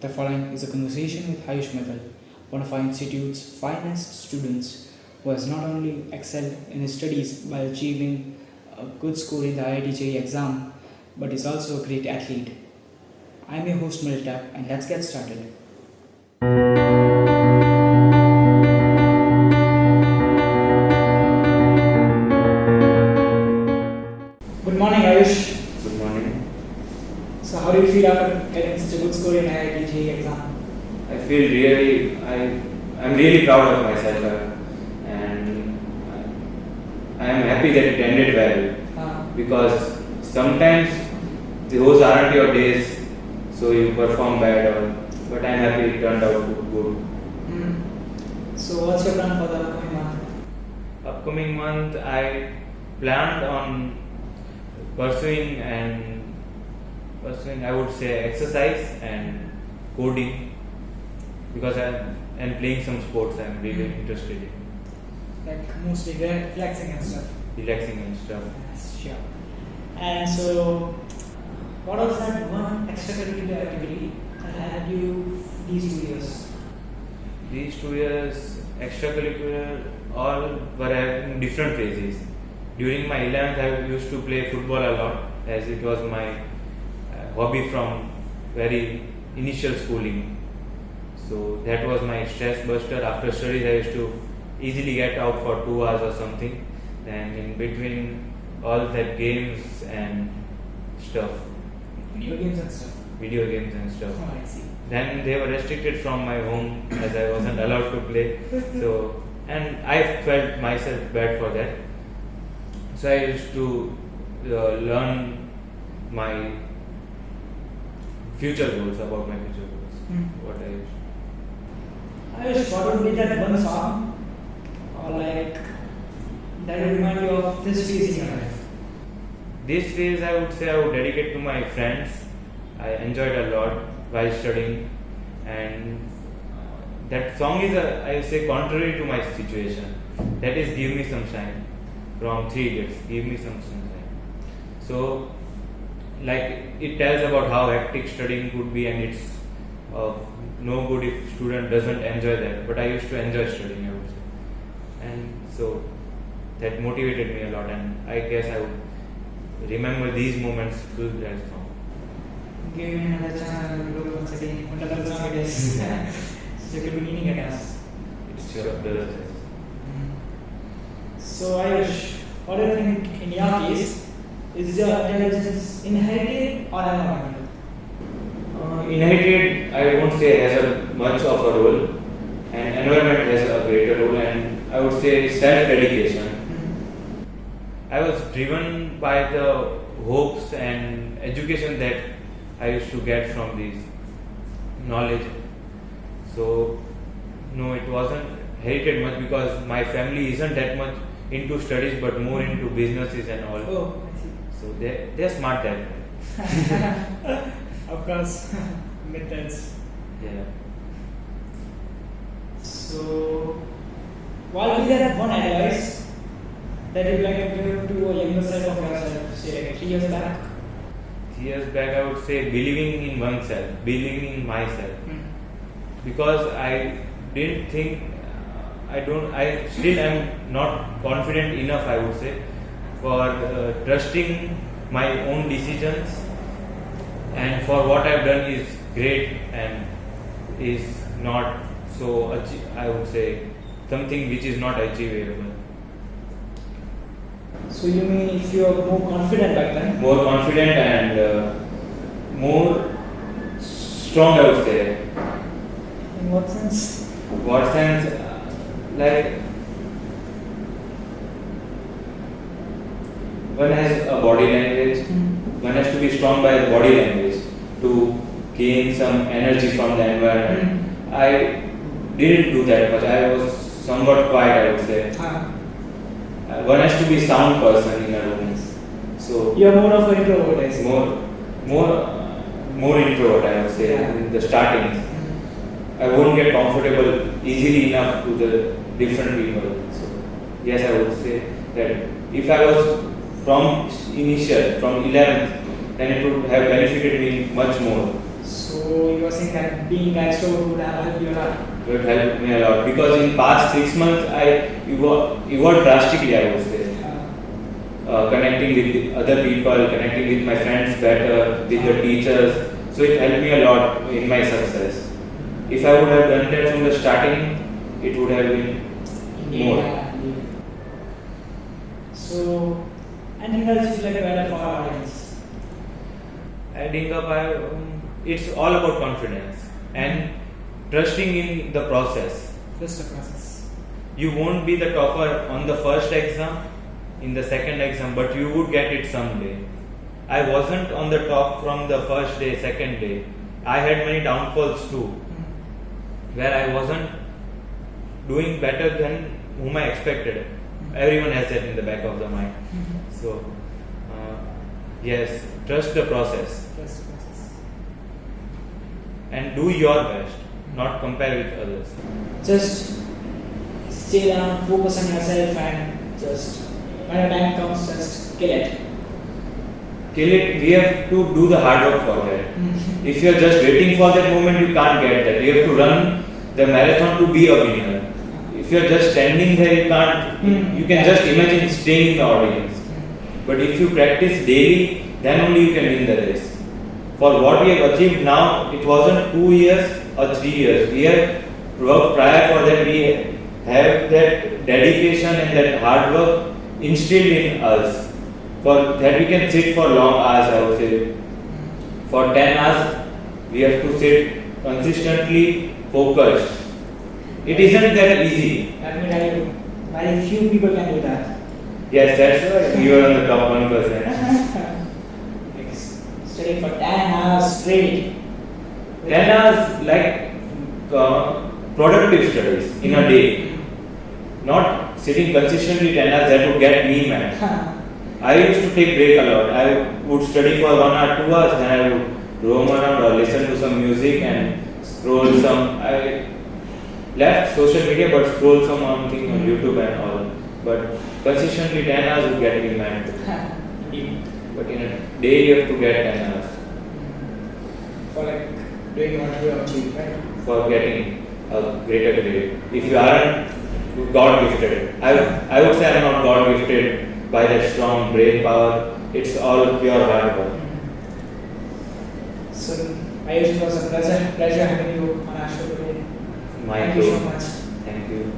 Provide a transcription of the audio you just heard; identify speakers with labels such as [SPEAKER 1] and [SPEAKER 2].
[SPEAKER 1] The following is a conversation with Ayush Mittal, one of our institute's finest students who has not only excelled in his studies by achieving a good score in the IIT JEE exam, but is also a great athlete. I'm your host Mittal, and let's get started. Good morning, Ayush.
[SPEAKER 2] Good morning.
[SPEAKER 1] So, how do you feel after getting such a good score in IIT JEE exam?
[SPEAKER 2] I feel I'm really proud of myself and I am happy that it ended well because sometimes those aren't your days, so you perform bad but I'm happy it turned out good.
[SPEAKER 1] So, what's your plan for the upcoming month?
[SPEAKER 2] Upcoming month I planned on pursuing I would say exercise and coding because and playing some sports I'm really interested in.
[SPEAKER 1] Like mostly relaxing and stuff.
[SPEAKER 2] Relaxing and stuff.
[SPEAKER 1] Yes, sure. And so, what was that one extracurricular activity that had you these 2 years?
[SPEAKER 2] These 2 years extracurricular all were in different phases. During my 11th I used to play football a lot as it was my hobby from very initial schooling. So that was my stress buster. After studies I used to easily get out for 2 hours or something. And in between all that games and stuff.
[SPEAKER 1] Video games and stuff.
[SPEAKER 2] Video games and stuff.
[SPEAKER 1] Oh, I see.
[SPEAKER 2] Then they were restricted from my home as I wasn't allowed to play. So and I felt myself bad for that. So I used to learn my future goals about my future goals. What I used.
[SPEAKER 1] Ayush, what would be that one song or like that would remind you of this phase in your life?
[SPEAKER 2] This phase I would say I would dedicate to my friends. I enjoyed a lot while studying, and that song is I say contrary to my situation. That is Give Me Some Shine from 3 Idiots. Give Me Some Sunshine. So like it tells about how hectic studying could be, and it's no good if student doesn't enjoy that. But I used to enjoy studying, I would say, and so that motivated me a lot. And I guess I would remember these moments through that song.
[SPEAKER 1] Give me another chance and look once again. Wonderful song it is. So you could be meaning it as.
[SPEAKER 2] It sure does.
[SPEAKER 1] So Ayush, what do you think in your case is your intelligence inherited or environmental?
[SPEAKER 2] Inherited, I won't say has a much of a role, and environment has a greater role, and I would say self-dedication. I was driven by the hopes and education that I used to get from these knowledge. So, no, it wasn't inherited much because my family isn't that much into studies but more into businesses and all.
[SPEAKER 1] Oh, I see.
[SPEAKER 2] So they're smart that.
[SPEAKER 1] Of course, methods.
[SPEAKER 2] Yeah.
[SPEAKER 1] So, what would be that one advice that you'd like to give to a younger self of yourself, say like 3 years back?
[SPEAKER 2] 3 years back, I would say believing in oneself, believing in myself, because I didn't think, I still am not confident enough, I would say, for trusting my own decisions, and for what I've done is great and is not so, I would say, something which is not achievable.
[SPEAKER 1] So you mean if you are more confident back then?
[SPEAKER 2] More confident and more strong, I would say.
[SPEAKER 1] In what sense?
[SPEAKER 2] What sense? Like one has a body language, one has to be strong by the body language to gain some energy from the environment. I didn't do that much. I was somewhat quiet, I would say. One has to be sound person in a room. So
[SPEAKER 1] you're more of an introvert, I see.
[SPEAKER 2] More introvert, I would say, in the starting. I won't get comfortable easily enough to the different people. So yes, I would say that if I was from 11th, then it would have benefited me much more.
[SPEAKER 1] So you are saying that being extrovert would have helped you a lot.
[SPEAKER 2] It helped me a lot because in past 6 months I evolved drastically, I would say. Connecting with other people, connecting with my friends better, with the teachers. So it helped me a lot in my success. If I would have done that from the starting, it would have been more.
[SPEAKER 1] Yeah, indeed. So, anything else you'd like to add for our audience?
[SPEAKER 2] Adding up, it's all about confidence and trusting in the process.
[SPEAKER 1] Just a process.
[SPEAKER 2] You won't be the topper on the first exam, in the second exam, but you would get it someday. I wasn't on the top from the first day, second day. I had many downfalls too, where I wasn't doing better than whom I expected. Everyone has that in the back of the mind. So, yes, trust the process
[SPEAKER 1] Just a process.
[SPEAKER 2] and do your best, not compare with others.
[SPEAKER 1] Just stay down, focus on yourself, and just when the time comes, just kill it.
[SPEAKER 2] Kill it, we have to do the hard work for that. If you are just waiting for that moment, you can't get that. You have to run the marathon to be a winner. If you are just standing there, you can't. You can just imagine staying in the audience. But if you practice daily, then only you can win the race. For what we have achieved now, it wasn't 2 years or 3 years. We have worked prior for that. We have that dedication and that hard work instilled in us. For that we can sit for long hours, I would say. For 10 hours, we have to sit consistently focused. It isn't that easy.
[SPEAKER 1] Let me tell you, very few people can do that.
[SPEAKER 2] Yes, that's right. You are on the top 1%.
[SPEAKER 1] Like studying for 10 hours straight.
[SPEAKER 2] 10 hours like productive studies in a day. Not sitting consistently 10 hours, that would get me mad. I used to take break a lot. I would study for 1 or 2 hours, then I would roam around or listen to some music and scroll some. I left social media but scroll something on YouTube and all. But consistently 10 hours would get me mad. But in a day you have to get 10 hours
[SPEAKER 1] For like doing what you have achieved, right?
[SPEAKER 2] for getting a greater grade. If you aren't God gifted, I would say I'm not God gifted by that strong brain power. It's all pure hard work.
[SPEAKER 1] So, Ayush, it was a pleasure having you on our show today.
[SPEAKER 2] My
[SPEAKER 1] Thank you
[SPEAKER 2] too.
[SPEAKER 1] so much.
[SPEAKER 2] Thank you.